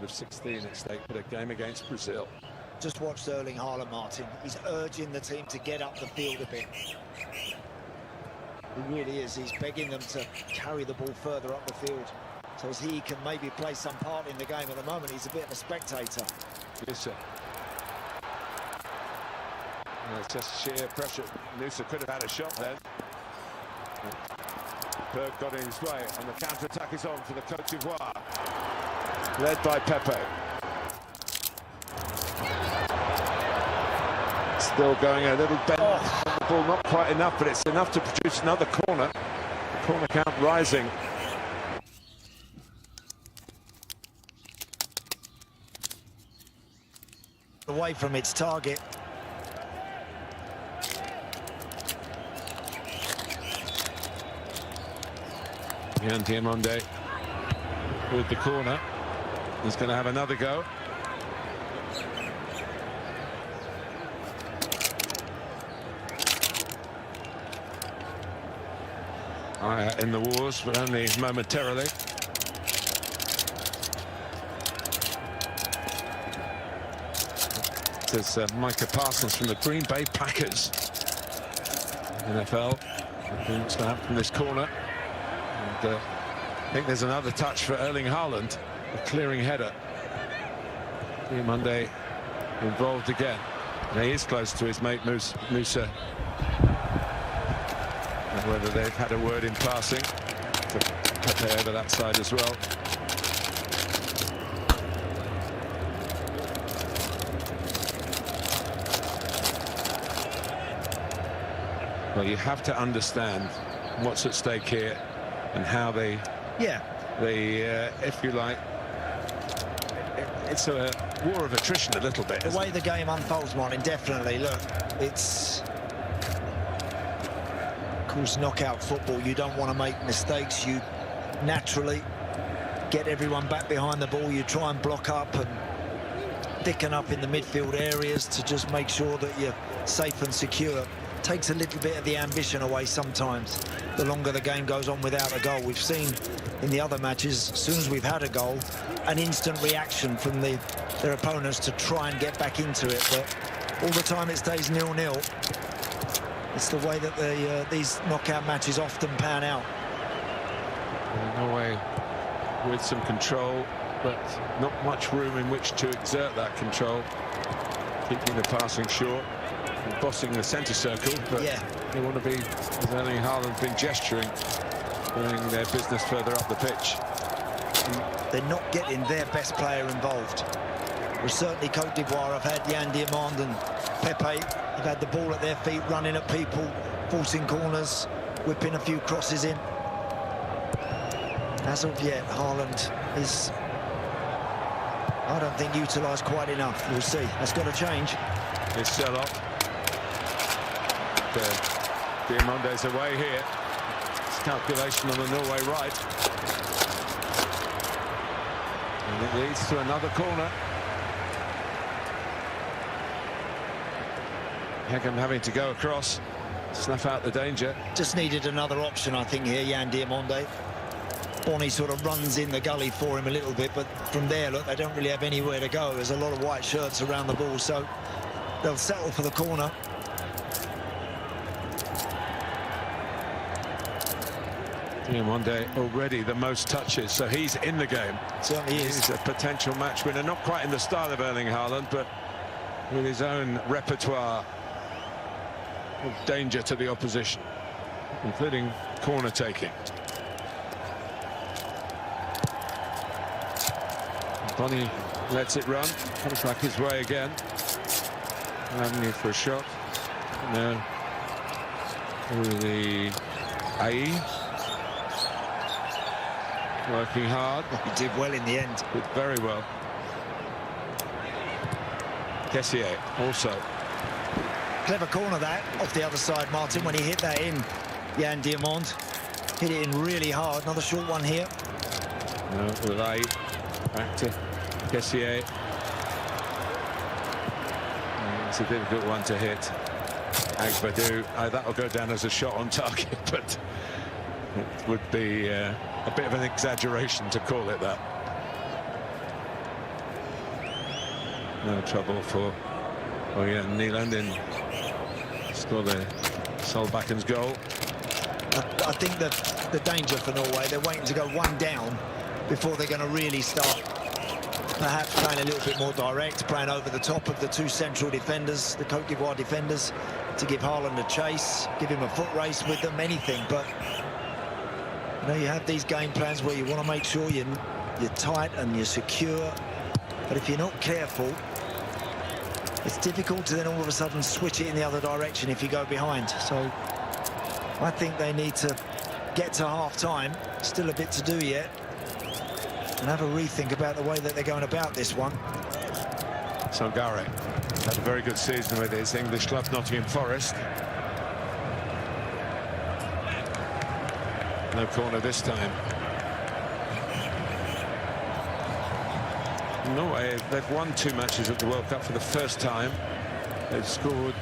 of 16 at stake, but a game against Brazil. Just watched Erling Haaland, Martin. He's urging the team to get up the field a bit. He really is. He's begging them to carry the ball further up the field so as he can maybe play some part in the game. At the moment, he's a bit of a spectator. Yes, sir. It's just sheer pressure. Nusa could have had a shot then. Berg got in his way, and the counter-attack is on for the Côte d'Ivoire. Led by Pepe. Still going a little bent on the ball, not quite enough, but it's enough to produce another corner. The corner count rising. Away from its target. Diamonde with the corner. He's going to have another go. In the wars, but only momentarily. There's Micah Parsons from the Green Bay Packers. NFL. What's going to happen from this corner? And I think there's another touch for Erling Haaland, a clearing header. Diamonde involved again. And he is close to his mate Musa. And whether they've had a word in passing. Pepe over that side as well. Well, you have to understand what's at stake here and how they, if you like, it's a war of attrition a little bit. The way the game unfolds, Martin, definitely. Look, it's, of course, knockout football. You don't want to make mistakes. You naturally get everyone back behind the ball. You try and block up and thicken up in the midfield areas to just make sure that you're safe and secure. Takes a little bit of the ambition away sometimes, the longer the game goes on without a goal. We've seen in the other matches, as soon as we've had a goal, an instant reaction from their opponents to try and get back into it, but all the time it stays 0-0. It's the way that these knockout matches often pan out. Norway with some control, but not much room in which to exert that control, keeping the passing short. Bossing the centre circle, but they want to be, as Erling Haaland been gesturing, doing their business further up the pitch. They're not getting their best player involved. Well, certainly Côte d'Ivoire have had Yan Diamond and Pepe have had the ball at their feet, running at people, forcing corners, whipping a few crosses in. As of yet, Haaland is, I don't think, utilised quite enough. We'll see. That's got to change. His sell-off. Diamonde's away here. It's calculation on the Norway right. And it leads to another corner. Hegem having to go across, snuff out the danger. Just needed another option, I think, here, Yan Diamonde. Bonnie sort of runs in the gully for him a little bit, but from there, look, they don't really have anywhere to go. There's a lot of white shirts around the ball, so they'll settle for the corner. Diamonde already the most touches, so he's in the game. Certainly is. He's a potential match winner, not quite in the style of Erling Haaland, but with his own repertoire of danger to the opposition, including corner taking. Bonnie lets it run, comes back his way again. Avenue for a shot. No. Through the AE. Working hard. He did well in the end. Did very well. Kessier also. Clever corner that, off the other side, Martin, when he hit that in. Yan Diamond hit it in really hard. Another short one here. No, with AE. Back to Kessier. It's a difficult one to hit. Agbadou, that'll go down as a shot on target, but it would be a bit of an exaggeration to call it that. No trouble for Nyland in score the Solbakken's goal. I think that the danger for Norway, they're waiting to go one down before they're going to really start perhaps playing a little bit more direct, playing over the top of the two central defenders, the Cote d'Ivoire defenders, to give Haaland a chase, give him a foot race with them, anything. But you know, you have these game plans where you want to make sure you're tight and you're secure. But if you're not careful, it's difficult to then all of a sudden switch it in the other direction if you go behind. So I think they need to get to half-time. Still a bit to do yet. And have a rethink about the way that they're going about this one. Sangare had a very good season with his English club, Nottingham Forest. No corner this time. Norway, they've won 2 matches at the World Cup for the first time. They've scored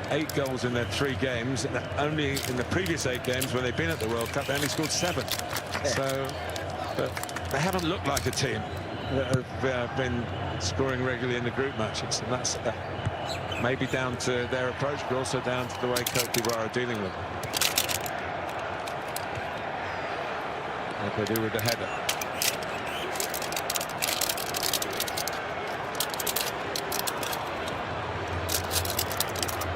8 goals in their 3 games. And only in the previous 8 games when they've been at the World Cup, they only scored 7. Yeah. So, but they haven't looked like a team that have been scoring regularly in the group matches. And that's maybe down to their approach, but also down to the way Cote d'Ivoire are dealing with them. Like they do with the header.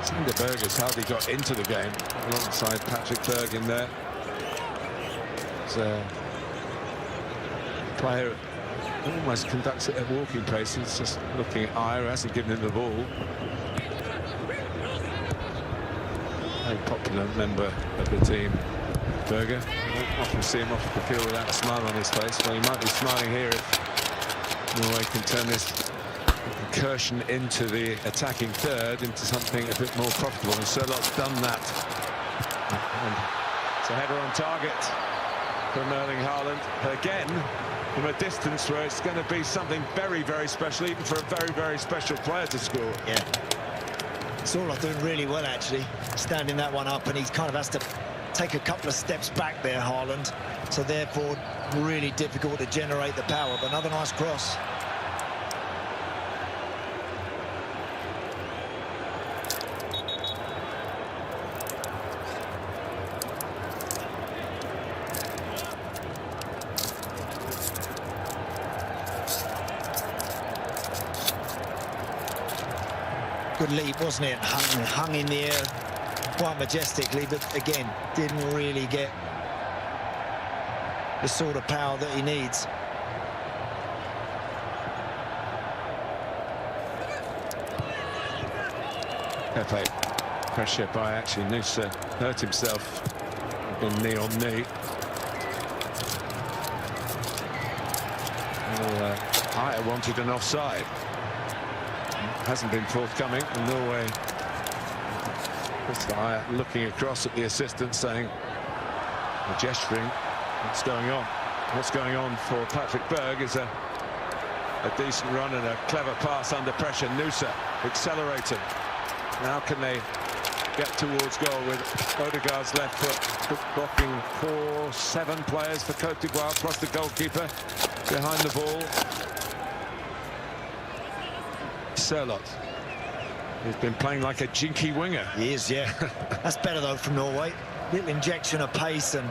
Sander Berg has hardly got into the game alongside Patrick Berg in there. It's a player who almost conducts it at walking pace. He's just looking at Ayer, hasn't given him the ball. Very popular member of the team, Berger. You don't often see him off the field without a smile on his face. Well, he might be smiling here if Norway can turn this incursion into the attacking third into something a bit more profitable, and Sørloth's done that. And it's a header on target from Erling Haaland again from a distance where it's going to be something very, very special, even for a very, very special player to score. Yeah, Sørloth doing really well actually, standing that one up, and he kind of has to take a couple of steps back there, Haaland, so therefore really difficult to generate the power. But another nice cross. Good leap, wasn't it? Hung in the air quite majestically, but again, didn't really get the sort of power that he needs. Pepe, pressure by actually Noosa, hurt himself, been knee on knee. Well, Ayer wanted an offside. Hasn't been forthcoming, and Norway, Ayer looking across at the assistant saying, or gesturing, what's going on? What's going on for Patrick Berg is a decent run and a clever pass under pressure. Noosa accelerating. Now can they get towards goal with Odegaard's left foot blocking 4-7 players for Cote d'Ivoire, plus the goalkeeper behind the ball. Sørloth, he's been playing like a jinky winger. He is, yeah. That's better though from Norway. Little injection of pace and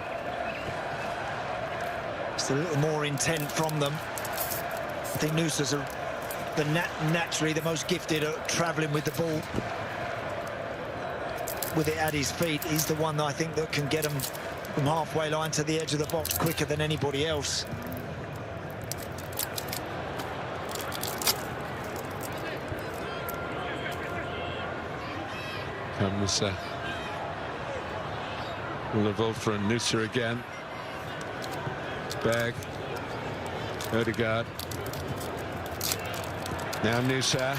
just a little more intent from them. I think Noosa's naturally the most gifted at travelling with the ball, with it at his feet. He's the one that I think that can get him from halfway line to the edge of the box quicker than anybody else. Comes Levolfer and Noosa again. Berg, Odegaard. Now Noosa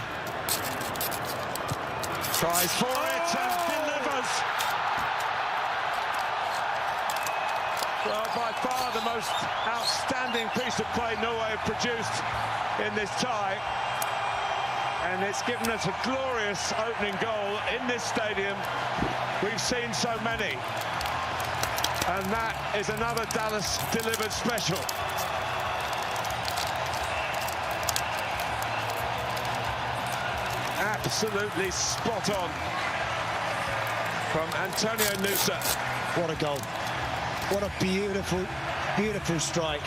tries for it and delivers. Well, by far the most outstanding piece of play Norway have produced in this tie. And it's given us a glorious opening goal in this stadium. We've seen so many. And that is another Dallas delivered special. absolutely spot on from Antonio Nusa. What a goal. What a beautiful, beautiful strike.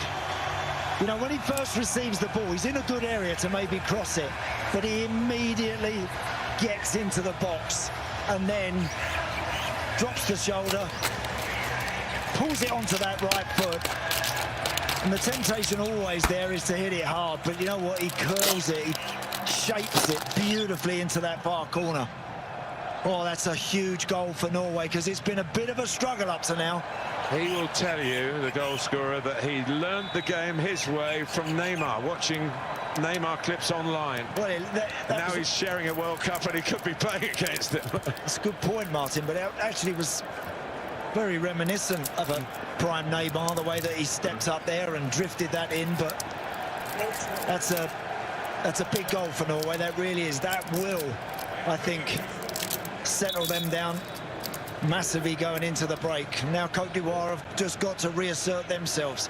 You know, when he first receives the ball, he's in a good area to maybe cross it, but he immediately gets into the box and then drops the shoulder, pulls it onto that right foot, and the temptation always there is to hit it hard, but you know what, he curls it, he shapes it beautifully into that far corner. Oh, that's a huge goal for Norway, because it's been a bit of a struggle up to now. He will tell you, the goal scorer, that he learned the game his way from Neymar, watching Neymar clips online. Well, now he's sharing a World Cup and he could be playing against him. That's a good point, Martin, but it actually was very reminiscent of a prime Neymar, the way that he stepped up there and drifted that in, but that's a big goal for Norway, that really is. That will, I think, settle them down massively going into the break. Now Cote d'Ivoire have just got to reassert themselves.